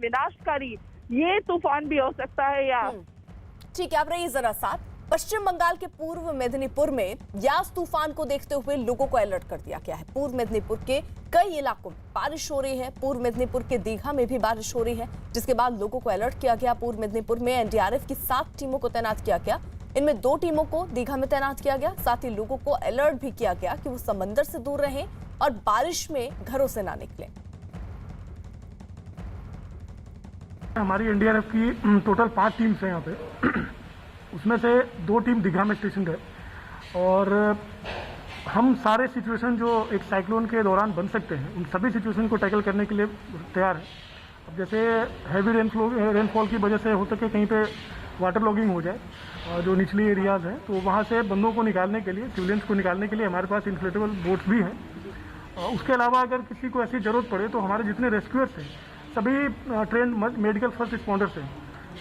विनाशकारी ये तूफान भी हो सकता है या ठीक है, आप रहिए जरा साथ। पश्चिम बंगाल के पूर्व मेदिनीपुर में यास तूफान को देखते हुए लोगों को अलर्ट कर दिया गया है। पूर्व मेदिनीपुर के कई इलाकों में बारिश हो रही है। पूर्व मेदिनीपुर के दीघा में भी बारिश हो रही है, जिसके बाद लोगों को अलर्ट किया गया। पूर्व मेदिनीपुर में एनडीआरएफ की 7 टीमों को तैनात किया गया। इनमें 2 टीमों को दीघा में तैनात किया गया। साथ ही लोगों को अलर्ट भी किया गया कि वो समंदर से दूर रहें और बारिश में घरों से ना निकलें। हमारी एनडीआरएफ की टोटल 5 टीम्स हैं यहाँ पे। उसमें से 2 टीम दीघा में स्टेशन है और हम सारे सिचुएशन जो एक साइक्लोन के दौरान बन सकते हैं उन सभी सिचुएशन को टैकल करने के लिए तैयार है। अब जैसे हैवी रेनफॉल की वजह से हो सके कहीं पे वाटर लॉगिंग हो जाए जो निचली एरियाज हैं, तो वहाँ से बंदों को निकालने के लिए, सिविलियंस को निकालने के लिए हमारे पास इन्फ्लेटेबल बोट्स भी हैं। उसके अलावा अगर किसी को ऐसी ज़रूरत पड़े तो हमारे जितने रेस्क्यूअर्स हैं सभी ट्रेंड मेडिकल फर्स्ट रिस्पॉन्डर्स हैं।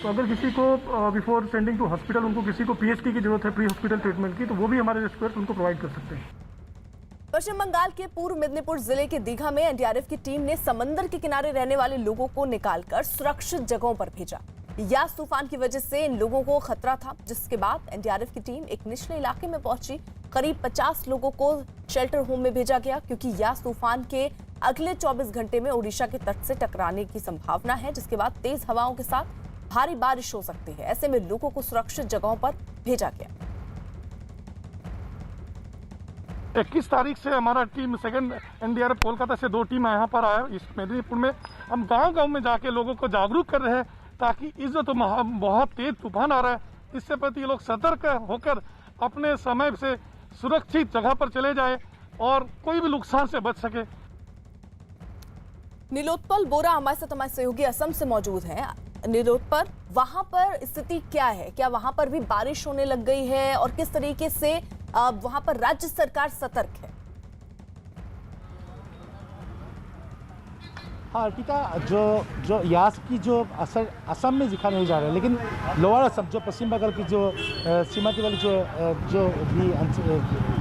तो अगर किसी को बिफोर सेंडिंग टू हॉस्पिटल उनको किसी को पीएचडी की जरूरत है, प्री हॉस्पिटल ट्रीटमेंट की, तो वो भी हमारे रेस्क्यूअर्स उनको प्रोवाइड कर सकते हैं। पश्चिम बंगाल के पूर्व मेदिनीपुर जिले के दीघा में एनडीआरएफ की टीम ने समंदर के किनारे रहने वाले लोगों को निकालकर सुरक्षित जगहों पर भेजा। यास तूफान की वजह से इन लोगों को खतरा था, जिसके बाद एनडीआरएफ की टीम एक निचले इलाके में पहुंची। करीब 50 लोगों को शेल्टर होम में भेजा गया, क्योंकि यास तूफान के अगले 24 घंटे में ओडिशा के तट से टकराने की संभावना है, जिसके बाद तेज हवाओं के साथ भारी बारिश हो सकती है। ऐसे में लोगों को सुरक्षित जगहों पर भेजा गया। 21 तारीख से हमारा टीम सेकंड एनडीआरएफ कोलकाता से 2 टीम यहाँ पर आया। इस मेदिनीपुर में हम गांव-गांव में जाके लोगों को जागरूक कर रहे हैं, ताकि इस जो बहुत तेज तूफान आ रहा है इससे प्रति लोग सतर्क होकर अपने समय से सुरक्षित जगह पर चले जाए और कोई भी नुकसान से बच सके। नीलोत्पल बोरा हमारे साथ हमारे सहयोगी असम से मौजूद हैं। नीलोत्पल, वहां पर स्थिति क्या है? क्या वहां पर भी बारिश होने लग गई है और किस तरीके से वहां पर राज्य सरकार सतर्क है? हाँ अर्पिता, जो यास की जो असर असम में दिखा नहीं जा रहा है, लेकिन लोअर असम जो पश्चिम बंगाल की जो सीमा की वाली जो भी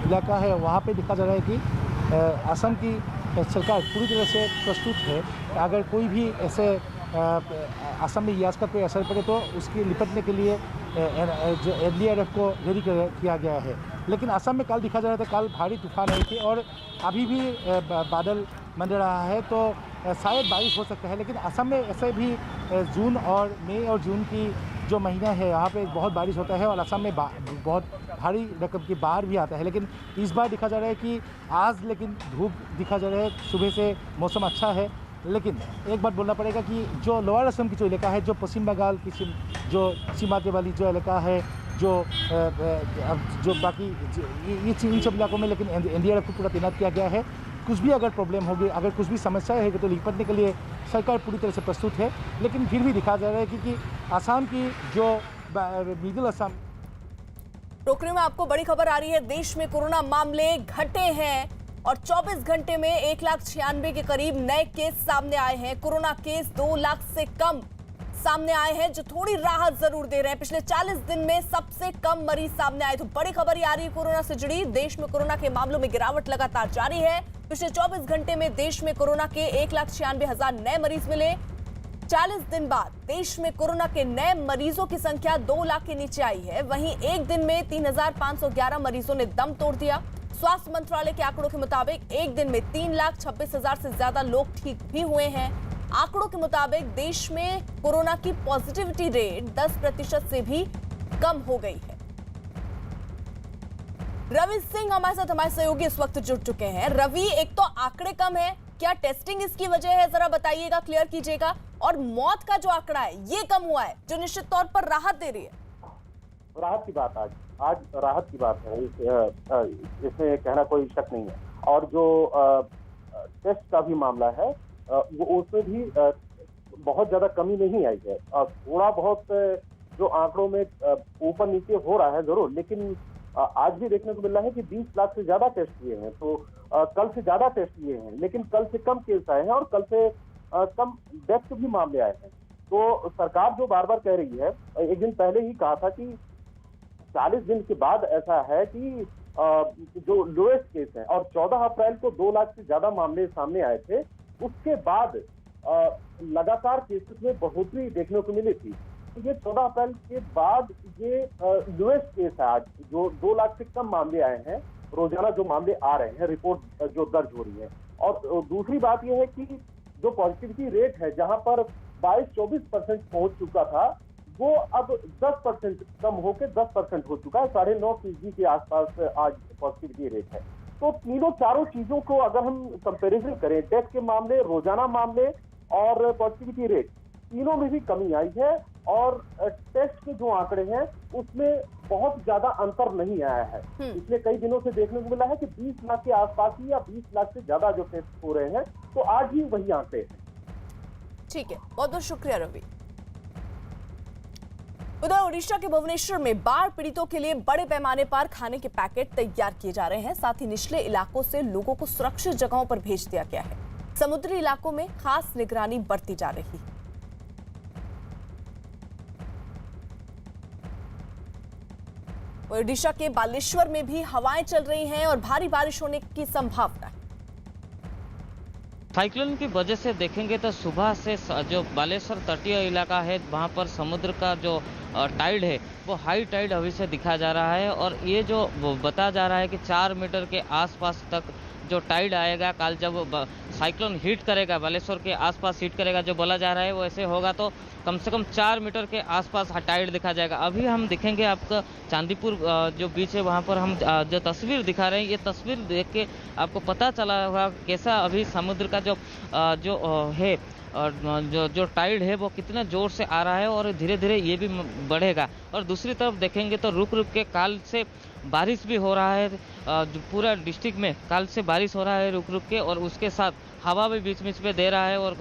इलाका है वहाँ पे दिखा जा रहा है कि असम की सरकार पूरी तरह से प्रस्तुत है। अगर कोई भी ऐसे असम में यास का कोई असर पड़े तो उसके निपटने के लिए जो एनडीआरएफ को रेडी किया गया है। लेकिन असम में कल दिखा जा रहा था, कल भारी तूफान आई थी और अभी भी बादल मंडरा रहा है, तो शायद बारिश हो सकता है। लेकिन असम में ऐसे भी जून और मई और जून की जो महीना है यहाँ पे बहुत बारिश होता है और असम में बहुत भारी रकम की बाढ़ भी आता है। लेकिन इस बार दिखा जा रहा है कि आज लेकिन धूप दिखा जा रहा है, सुबह से मौसम अच्छा है। लेकिन एक बात बोलना पड़ेगा कि जो लोअर असम की जो इलाका है, जो पश्चिम बंगाल की जो सीमा के वाली जो इलाका है, जो बाकी इन सब इलाकों में लेकिन एनडीआरएफ को पूरा तैनात किया गया है। कुछ भी अगर प्रॉब्लम होगी, अगर कुछ भी समस्याएं होगी तो निपटने के लिए सरकार पूरी तरह से प्रस्तुत है। लेकिन फिर भी दिखा जा रहा है कि आसाम की जो मिडिल असम। टोकरी में आपको बड़ी खबर आ रही है। देश में कोरोना मामले घटे हैं और 24 घंटे में 1,96,000 के करीब नए केस सामने आए हैं। कोरोना केस 2 लाख से कम सामने आए हैं, जो थोड़ी राहत जरूर दे रहे हैं। पिछले 40 दिन में सबसे कम मरीज सामने आए। तो बड़ी खबर ये आ रही है कोरोना से जुड़ी। देश में कोरोना के मामलों में गिरावट लगातार जारी है। पिछले 24 घंटे में देश में कोरोना के 1,96,000 नए मरीज मिले। 40 दिन बाद देश में कोरोना के नए मरीजों की संख्या 2 लाख के नीचे आई है। वहीं एक दिन में 3,511 मरीजों ने दम तोड़ दिया। स्वास्थ्य मंत्रालय के आंकड़ों के मुताबिक एक दिन में 3,26,000 से ज्यादा लोग ठीक भी हुए हैं। आंकड़ों के मुताबिक देश में कोरोना की पॉजिटिविटी रेट 10% से भी कम हो गई है। रवि सिंह हमारे साथ हमारे सहयोगी इस वक्त जुड़ चुके हैं। रवि, एक तो आंकड़े कम है, क्या टेस्टिंग इसकी वजह है? जरा बताइएगा, क्लियर कीजिएगा। और मौत का जो आंकड़ा है ये कम हुआ है, जो निश्चित तौर पर राहत दे रही है। राहत की बात आज राहत की बात है, इसमें कहना कोई शक नहीं है। और जो टेस्ट का भी मामला है वो उसमें भी बहुत ज्यादा कमी नहीं आई है। थोड़ा बहुत जो आंकड़ों में ऊपर नीचे हो रहा है जरूर, लेकिन आज भी देखने को मिल रहा है कि 20 लाख से ज्यादा टेस्ट हुए हैं। तो कल से ज्यादा टेस्ट हुए हैं, लेकिन कल से कम केस आए हैं और कल से कम डेथ भी मामले आए हैं। तो सरकार जो बार बार कह रही है, एक दिन पहले ही कहा था कि 40 दिन के बाद ऐसा है कि जो लोएस्ट केस है, और 14 अप्रैल को 2 लाख से ज्यादा मामले सामने आए थे। उसके बाद लगातार केसेस में बढ़ोतरी देखने को मिली थी। तो ये 14 अप्रैल के बाद ये लोएस्ट केस है आज, जो 2 लाख से कम मामले आए हैं, रोजाना जो मामले आ रहे हैं, रिपोर्ट जो दर्ज हो रही है। और दूसरी बात यह है कि जो पॉजिटिविटी रेट है, जहां पर 22-24% पहुंच चुका था, वो अब 10% कम होकर 10% हो चुका है। 9.5% के आसपास आज पॉजिटिविटी रेट है। तो तीनों चारों चीजों को अगर हम कंपैरिजन करें, डेथ के मामले, रोजाना मामले और पॉजिटिविटी रेट, तीनों में भी कमी आई है। और टेस्ट के जो आंकड़े हैं उसमें बहुत ज्यादा अंतर नहीं आया है। पिछले कई दिनों से देखने को मिला है कि 20 लाख के आसपास ही या 20 लाख से ज्यादा जो टेस्ट हो रहे हैं, तो आज भी वही आंकड़े हैं। ठीक है, बहुत बहुत शुक्रिया रवि। उधर ओडिशा के भुवनेश्वर में बाढ़ पीड़ितों के लिए बड़े पैमाने पर खाने के पैकेट तैयार किए जा रहे हैं। साथ ही निचले इलाकों से लोगों को सुरक्षित जगहों पर भेज दिया गया है। समुद्री इलाकों में खास निगरानी बरती जा रही है। ओडिशा के बालेश्वर में भी हवाएं चल रही हैं और भारी बारिश होने की संभावना है। साइक्लोन की वजह से देखेंगे तो सुबह से जो बालेश्वर तटीय इलाका है, वहां पर समुद्र का जो टाइड है वो हाई टाइड अभी से दिखा जा रहा है। और ये जो बताया जा रहा है कि 4 मीटर के आसपास तक जो टाइड आएगा, कल जब साइक्लोन हिट करेगा, बालेश्वर के आसपास हिट करेगा, जो बोला जा रहा है वो ऐसे होगा तो कम से कम 4 मीटर के आसपास टाइड दिखा जाएगा। अभी हम दिखेंगे आपका चांदीपुर जो बीच है, वहाँ पर हम जो तस्वीर दिखा रहे हैं, ये तस्वीर देख के आपको पता चला होगा कैसा अभी समुद्र का जो है और जो टाइड है वो कितना जोर से आ रहा है और धीरे धीरे ये भी बढ़ेगा। और दूसरी तरफ देखेंगे तो रुक रुक के काल से बारिश भी हो रहा है। पूरा डिस्ट्रिक्ट में काल से बारिश हो रहा है रुक रुक के, और उसके साथ हवा भी बीच बीच में दे रहा है। और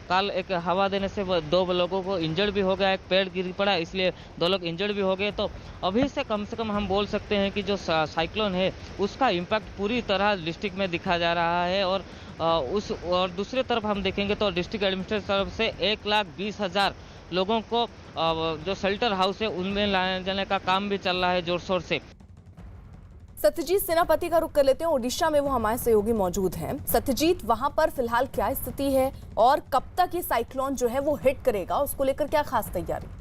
कल एक हवा देने से 2 लोगों को इंजर्ड भी हो गया, एक पेड़ गिर पड़ा, इसलिए 2 लोग इंजर्ड भी हो गए। तो अभी से कम हम बोल सकते हैं कि जो साइक्लोन है उसका इम्पैक्ट पूरी तरह डिस्ट्रिक्ट में दिखा जा रहा है। और दूसरी तरफ हम देखेंगे तो डिस्ट्रिक्ट एडमिनिस्ट्रेशन तरफ से 1,20,000 लोगों को जो शेल्टर हाउस है उनमें लाने जाने का काम भी चल रहा है जोर शोर से। सत्यजीत सेनापति का रुख कर लेते हैं। ओडिशा में वो हमारे सहयोगी मौजूद हैं। सत्यजीत, वहां पर फिलहाल क्या स्थिति है और कब तक ये साइक्लोन जो है वो हिट करेगा, उसको लेकर क्या खास तैयारी?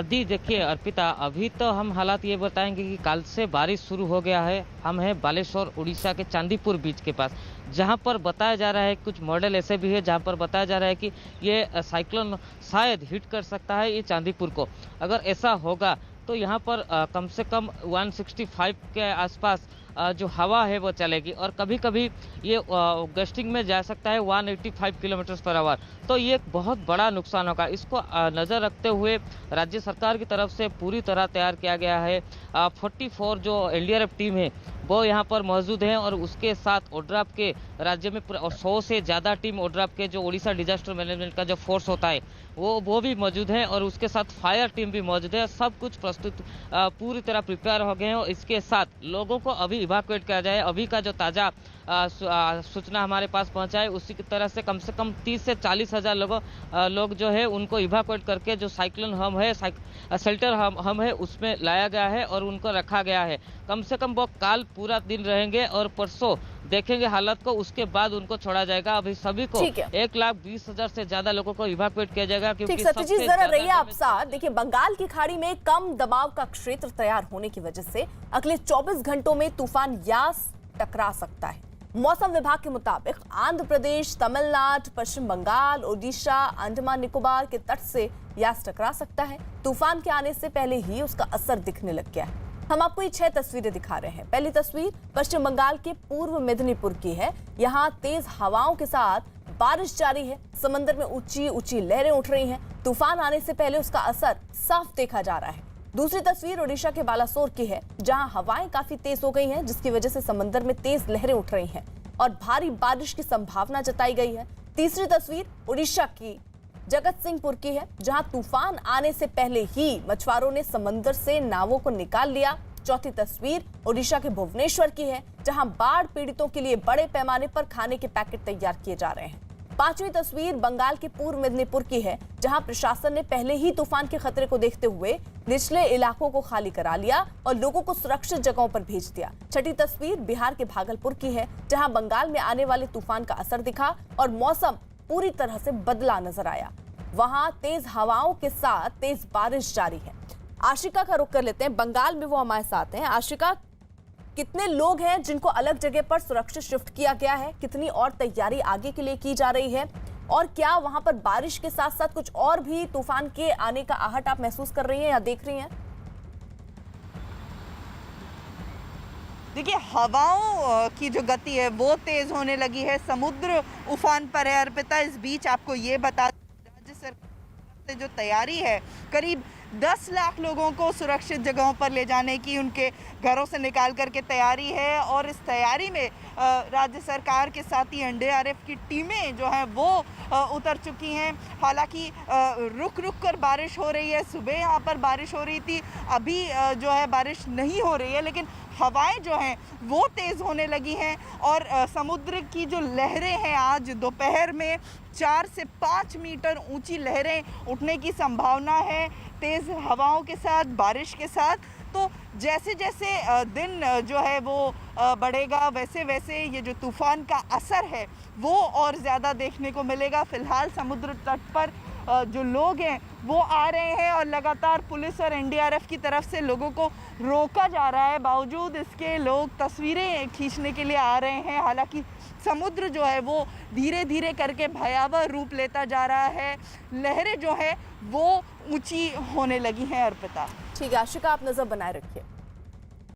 दी देखिए अर्पिता, अभी तो हम हालात ये बताएंगे कि कल से बारिश शुरू हो गया है। हम हैं बालेश्वर उड़ीसा के चांदीपुर बीच के पास, जहां पर बताया जा रहा है, कुछ मॉडल ऐसे भी है जहां पर बताया जा रहा है कि ये साइक्लोन शायद हिट कर सकता है ये चांदीपुर को। अगर ऐसा होगा तो यहाँ पर कम से कम 165 के आसपास जो हवा है वो चलेगी और कभी कभी ये गस्टिंग में जा सकता है 185 किलोमीटर पर आवर। तो ये एक बहुत बड़ा नुकसान होगा। इसको नज़र रखते हुए राज्य सरकार की तरफ से पूरी तरह तैयार किया गया है। 44 जो एनडीआरएफ टीम है वो यहाँ पर मौजूद हैं और उसके साथ ओड्राफ के राज्य में 100 से ज़्यादा टीम ओड्राफ के जो उड़ीसा डिजास्टर मैनेजमेंट का जो फोर्स होता है वो भी मौजूद है और उसके साथ फायर टीम भी मौजूद है। सब कुछ प्रस्तुत पूरी तरह प्रिपेयर हो गए हैं और इसके साथ लोगों को अभी इवैक्यूएट किया जाए। अभी का जो ताज़ा सूचना हमारे पास पहुंचा है उसी की तरह से कम 30 से 40 हज़ार लोग जो है उनको इवैक्यूएट करके जो साइक्लोन हम है शेल्टर हम है उसमें लाया गया है और उनको रखा गया है। कम से कम वो कल पूरा दिन रहेंगे और परसों देखेंगे हालत को, उसके बाद उनको छोड़ा जाएगा। अभी सभी को 1,20,000 से ज्यादा लोगों को इवैक्यूएट किया जाएगा। क्योंकि सत्यजीत जरा रहिए आप साथ। देखिए, बंगाल की खाड़ी में कम दबाव का क्षेत्र तैयार होने की वजह से अगले 24 घंटों में तूफान यास टकरा सकता है। मौसम विभाग के मुताबिक आंध्र प्रदेश, तमिलनाडु, पश्चिम बंगाल, ओडिशा, अंडमान निकोबार के तट से यास टकरा सकता है। तूफान के आने से पहले ही उसका असर दिखने लग गया है। हम आपको ये 6 तस्वीरें दिखा रहे हैं। पहली तस्वीर पश्चिम बंगाल के पूर्व मेदिनीपुर की है। यहाँ तेज हवाओं के साथ बारिश जारी है। समंदर में ऊंची ऊंची लहरें उठ रही हैं। तूफान आने से पहले उसका असर साफ देखा जा रहा है। दूसरी तस्वीर ओडिशा के बालासोर की है, जहां हवाएं काफी तेज हो गई हैं, जिसकी वजह से समंदर में तेज लहरें उठ रही हैं और भारी बारिश की संभावना जताई गई है। तीसरी तस्वीर ओडिशा की जगत सिंहपुर की है, जहां तूफान आने से पहले ही मछुआरों ने समंदर से नावों को निकाल लिया। चौथी तस्वीर ओडिशा के भुवनेश्वर की है, जहां बाढ़ पीड़ितों के लिए बड़े पैमाने पर खाने के पैकेट तैयार किए जा रहे हैं। पांचवी तस्वीर बंगाल के पूर्व मेदिनीपुर की है, जहां प्रशासन ने पहले ही तूफान के खतरे को देखते हुए निचले इलाकों को खाली करा लिया और लोगों को सुरक्षित जगहों पर भेज दिया। छठी तस्वीर बिहार के भागलपुर की है, जहां बंगाल में आने वाले तूफान का असर दिखा और मौसम पूरी तरह से बदला नजर आया। वहां तेज हवाओं के साथ तेज बारिश जारी है। आशिका का रुख कर लेते हैं, बंगाल में वो हमारे साथ हैं। आशिका, कितने लोग हैं जिनको अलग जगह पर सुरक्षित शिफ्ट किया गया है? कितनी और तैयारी आगे के लिए की जा रही है? और क्या वहां पर बारिश के साथ साथ कुछ और भी तूफान के आने का आहट आप महसूस कर रही हैं या देख रही हैं? देखिए, हवाओं की जो गति है वो तेज होने लगी है, समुद्र उफान पर है। अर्पिता, इस बीच आपको ये बता, राज्य सरकार से जो तैयारी है, करीब 10 लाख लोगों को सुरक्षित जगहों पर ले जाने की उनके घरों से निकाल करके तैयारी है। और इस तैयारी में राज्य सरकार के साथ ही एनडीआरएफ की टीमें जो हैं वो उतर चुकी हैं। हालांकि रुक रुक कर बारिश हो रही है। सुबह यहाँ पर बारिश हो रही थी, अभी जो है बारिश नहीं हो रही है, लेकिन हवाएं जो हैं वो तेज़ होने लगी हैं। और समुद्र की जो लहरें हैं, आज दोपहर में 4 से 5 मीटर ऊंची लहरें उठने की संभावना है, तेज़ हवाओं के साथ, बारिश के साथ। तो जैसे जैसे दिन जो है वो बढ़ेगा, वैसे वैसे ये जो तूफ़ान का असर है वो और ज़्यादा देखने को मिलेगा। फ़िलहाल समुद्र तट पर जो लोग हैं वो आ रहे हैं और लगातार पुलिस और एनडीआरएफ की तरफ से लोगों को रोका जा रहा है। बावजूद इसके लोग तस्वीरें खींचने के लिए आ रहे हैं। हालांकि समुद्र जो है वो धीरे धीरे करके भयावह रूप लेता जा रहा है। लहरें जो है वो ऊंची होने लगी हैं। अर्पिता, ठीक है आशिका, आप नजर बनाए रखिए।